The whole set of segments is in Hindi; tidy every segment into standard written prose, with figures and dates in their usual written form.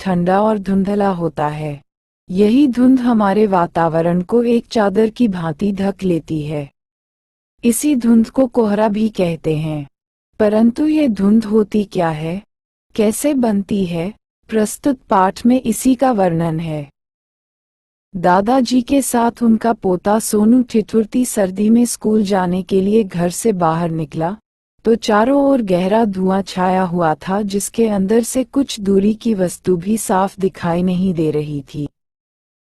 ठंडा और धुंधला होता है। यही धुंध हमारे वातावरण को एक चादर की भांति ढक लेती है। इसी धुंध को कोहरा भी कहते हैं। परंतु ये धुंध होती क्या है, कैसे बनती है, प्रस्तुत पाठ में इसी का वर्णन है। दादाजी के साथ उनका पोता सोनू ठिठुरती सर्दी में स्कूल जाने के लिए घर से बाहर निकला तो चारों ओर गहरा धुआं छाया हुआ था, जिसके अंदर से कुछ दूरी की वस्तु भी साफ दिखाई नहीं दे रही थी।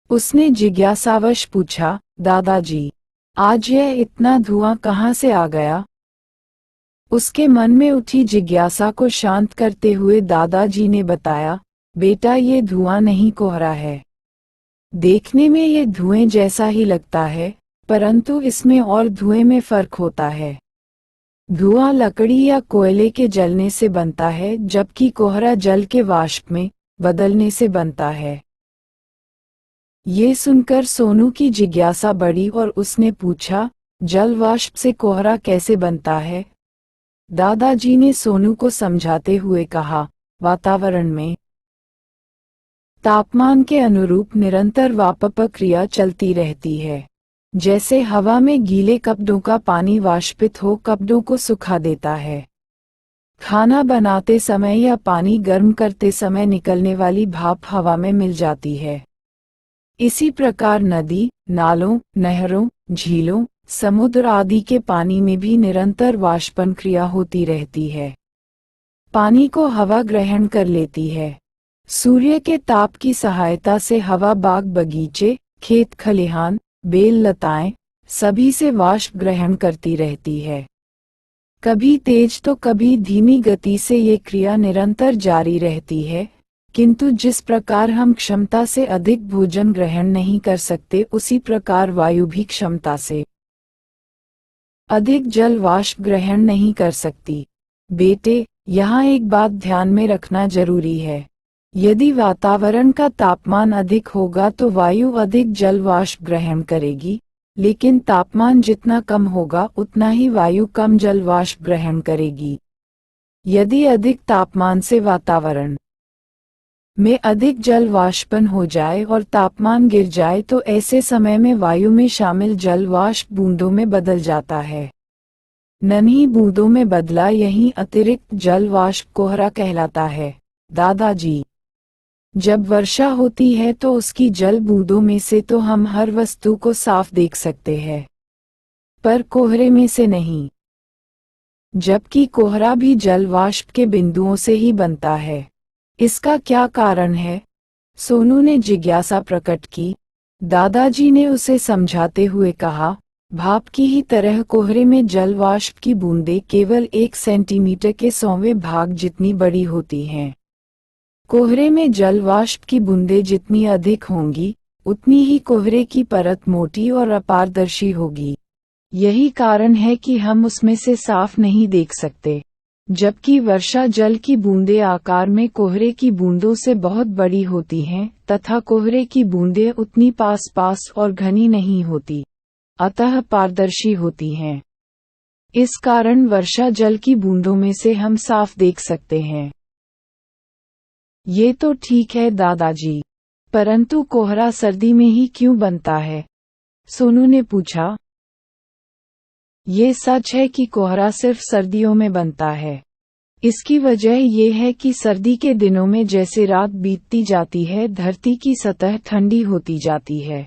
उसने जिज्ञासावश पूछा, दादाजी, आज यह इतना धुआं कहाँ से आ गया? उसके मन में उठी जिज्ञासा को शांत करते हुए दादाजी ने बताया, बेटा, ये धुआं नहीं कोहरा है। देखने में ये धुएं जैसा ही लगता है, परंतु इसमें और धुएं में फर्क होता है। धुआं लकड़ी या कोयले के जलने से बनता है, जबकि कोहरा जल के वाष्प में बदलने से बनता है। ये सुनकर सोनू की जिज्ञासा बढ़ी और उसने पूछा, जल वाष्प से कोहरा कैसे बनता है? दादाजी ने सोनू को समझाते हुए कहा, वातावरण में तापमान के अनुरूप निरंतर वाष्प क्रिया चलती रहती है। जैसे हवा में गीले कपड़ों का पानी वाष्पित हो कपड़ों को सुखा देता है। खाना बनाते समय या पानी गर्म करते समय निकलने वाली भाप हवा में मिल जाती है। इसी प्रकार नदी, नालों, नहरों, झीलों, समुद्र आदि के पानी में भी निरंतर वाष्पन क्रिया होती रहती है। पानी को हवा ग्रहण कर लेती है। सूर्य के ताप की सहायता से हवा बाग बगीचे, खेत खलिहान, बेल लताएं सभी से वाष्प ग्रहण करती रहती है। कभी तेज तो कभी धीमी गति से ये क्रिया निरंतर जारी रहती है, किंतु जिस प्रकार हम क्षमता से अधिक भोजन ग्रहण नहीं कर सकते, उसी प्रकार वायु भी क्षमता से अधिक जल वाष्प ग्रहण नहीं कर सकती। बेटे, यहाँ एक बात ध्यान में रखना जरूरी है। यदि वातावरण का तापमान अधिक होगा तो वायु अधिक जल वाष्प ग्रहण करेगी, लेकिन तापमान जितना कम होगा उतना ही वायु कम जल वाष्प ग्रहण करेगी। यदि अधिक तापमान से वातावरण में अधिक जल वाष्पन हो जाए और तापमान गिर जाए तो ऐसे समय में वायु में शामिल जल वाष्प बूंदों में बदल जाता है। नन्ही बूंदों में बदला यही अतिरिक्त जल वाष्प कोहरा कहलाता है। दादाजी, जब वर्षा होती है तो उसकी जल बूंदों में से तो हम हर वस्तु को साफ देख सकते हैं, पर कोहरे में से नहीं, जबकि कोहरा भी जल वाष्प के बिंदुओं से ही बनता है। इसका क्या कारण है? सोनू ने जिज्ञासा प्रकट की। दादाजी ने उसे समझाते हुए कहा, भाप की ही तरह कोहरे में जल वाष्प की बूंदें केवल 1 सेंटीमीटर के 100वें भाग जितनी बड़ी होती हैं। कोहरे में जल वाष्प की बूंदें जितनी अधिक होंगी, उतनी ही कोहरे की परत मोटी और अपारदर्शी होगी। यही कारण है कि हम उसमें से साफ नहीं देख सकते, जबकि वर्षा जल की बूंदें आकार में कोहरे की बूंदों से बहुत बड़ी होती हैं, तथा कोहरे की बूंदें उतनी पास और घनी नहीं होती, अतः पारदर्शी होती हैं। इस कारण वर्षा जल की बूंदों में से हम साफ देख सकते हैं। ये तो ठीक है दादाजी, परंतु कोहरा सर्दी में ही क्यों बनता है? सोनू ने पूछा। ये सच है कि कोहरा सिर्फ सर्दियों में बनता है। इसकी वजह ये है कि सर्दी के दिनों में जैसे रात बीतती जाती है, धरती की सतह ठंडी होती जाती है।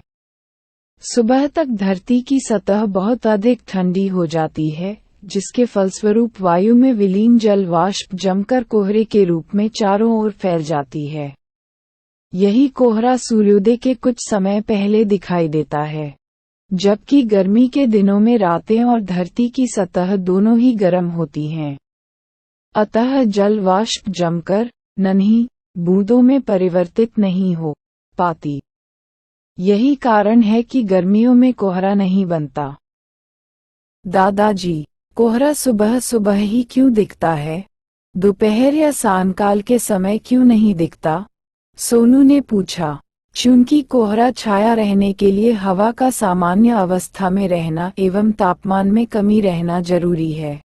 सुबह तक धरती की सतह बहुत अधिक ठंडी हो जाती है, जिसके फलस्वरूप वायु में विलीन जल वाष्प जमकर कोहरे के रूप में चारों ओर फैल जाती है। यही कोहरा सूर्योदय के कुछ समय पहले दिखाई देता है, जबकि गर्मी के दिनों में रातें और धरती की सतह दोनों ही गर्म होती हैं। अतः जल वाष्प जमकर नन्ही बूंदों में परिवर्तित नहीं हो पाती। यही कारण है कि गर्मियों में कोहरा नहीं बनता। दादाजी, कोहरा सुबह सुबह ही क्यों दिखता है? दोपहर या सायंकाल के समय क्यों नहीं दिखता? सोनू ने पूछा। चूंकि कोहरा छाया रहने के लिए हवा का सामान्य अवस्था में रहना एवं तापमान में कमी रहना जरूरी है।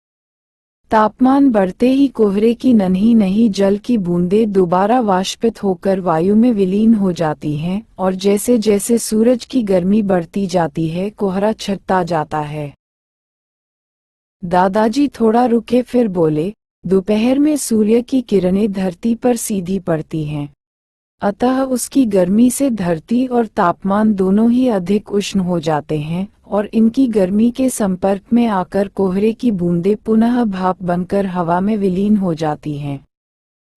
तापमान बढ़ते ही कोहरे की नन्ही नन्ही जल की बूंदें दोबारा वाष्पित होकर वायु में विलीन हो जाती हैं, और जैसे जैसे सूरज की गर्मी बढ़ती जाती है कोहरा छटता जाता है। दादाजी थोड़ा रुके फिर बोले, दोपहर में सूर्य की किरणें धरती पर सीधी पड़ती हैं, अतः उसकी गर्मी से धरती और तापमान दोनों ही अधिक उष्ण हो जाते हैं, और इनकी गर्मी के संपर्क में आकर कोहरे की बूंदें पुनः भाप बनकर हवा में विलीन हो जाती हैं।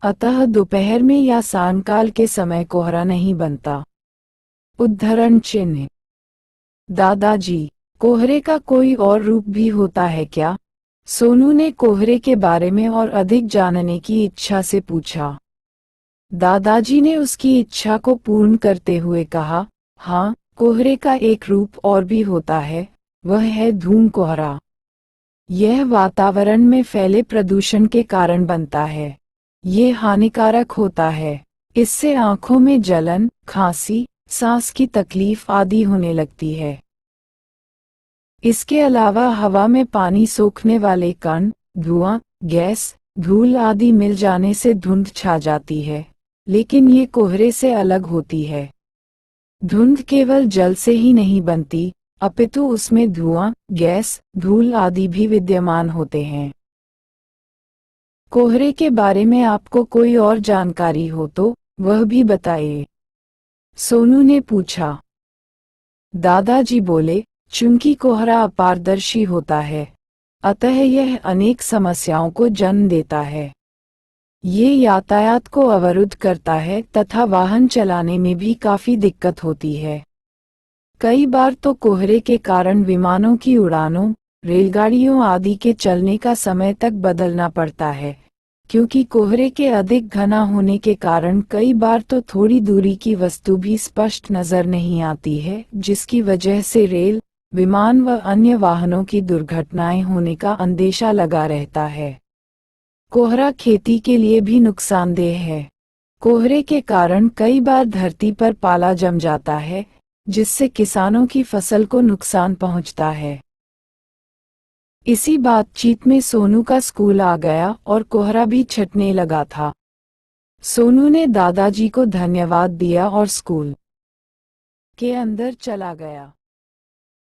अतः दोपहर में या सायंकाल के समय कोहरा नहीं बनता। उद्धरण चिन्ह। दादाजी, कोहरे का कोई और रूप भी होता है क्या? सोनू ने कोहरे के बारे में और अधिक जानने की इच्छा से पूछा। दादाजी ने उसकी इच्छा को पूर्ण करते हुए कहा, हाँ, कोहरे का एक रूप और भी होता है, वह है धूम कोहरा। यह वातावरण में फैले प्रदूषण के कारण बनता है। ये हानिकारक होता है। इससे आंखों में जलन, खांसी, सांस की तकलीफ आदि होने लगती है। इसके अलावा हवा में पानी सोखने वाले कण, धुआं, गैस, धूल आदि मिल जाने से धुंध छा जाती है, लेकिन ये कोहरे से अलग होती है। धुंध केवल जल से ही नहीं बनती, अपितु उसमें धुआं, गैस, धूल आदि भी विद्यमान होते हैं। कोहरे के बारे में आपको कोई और जानकारी हो तो वह भी बताइए, सोनू ने पूछा। दादाजी बोले, चूंकि कोहरा अपारदर्शी होता है, अतः यह अनेक समस्याओं को जन्म देता है। ये यातायात को अवरुद्ध करता है तथा वाहन चलाने में भी काफी दिक्कत होती है। कई बार तो कोहरे के कारण विमानों की उड़ानों, रेलगाड़ियों आदि के चलने का समय तक बदलना पड़ता है, क्योंकि कोहरे के अधिक घना होने के कारण कई बार तो थोड़ी दूरी की वस्तु भी स्पष्ट नजर नहीं आती है, जिसकी वजह से रेल, विमान व अन्य वाहनों की दुर्घटनाएं होने का अंदेशा लगा रहता है। कोहरा खेती के लिए भी नुकसानदेह है। कोहरे के कारण कई बार धरती पर पाला जम जाता है, जिससे किसानों की फसल को नुकसान पहुंचता है। इसी बातचीत में सोनू का स्कूल आ गया और कोहरा भी छटने लगा था। सोनू ने दादाजी को धन्यवाद दिया और स्कूल के अंदर चला गया।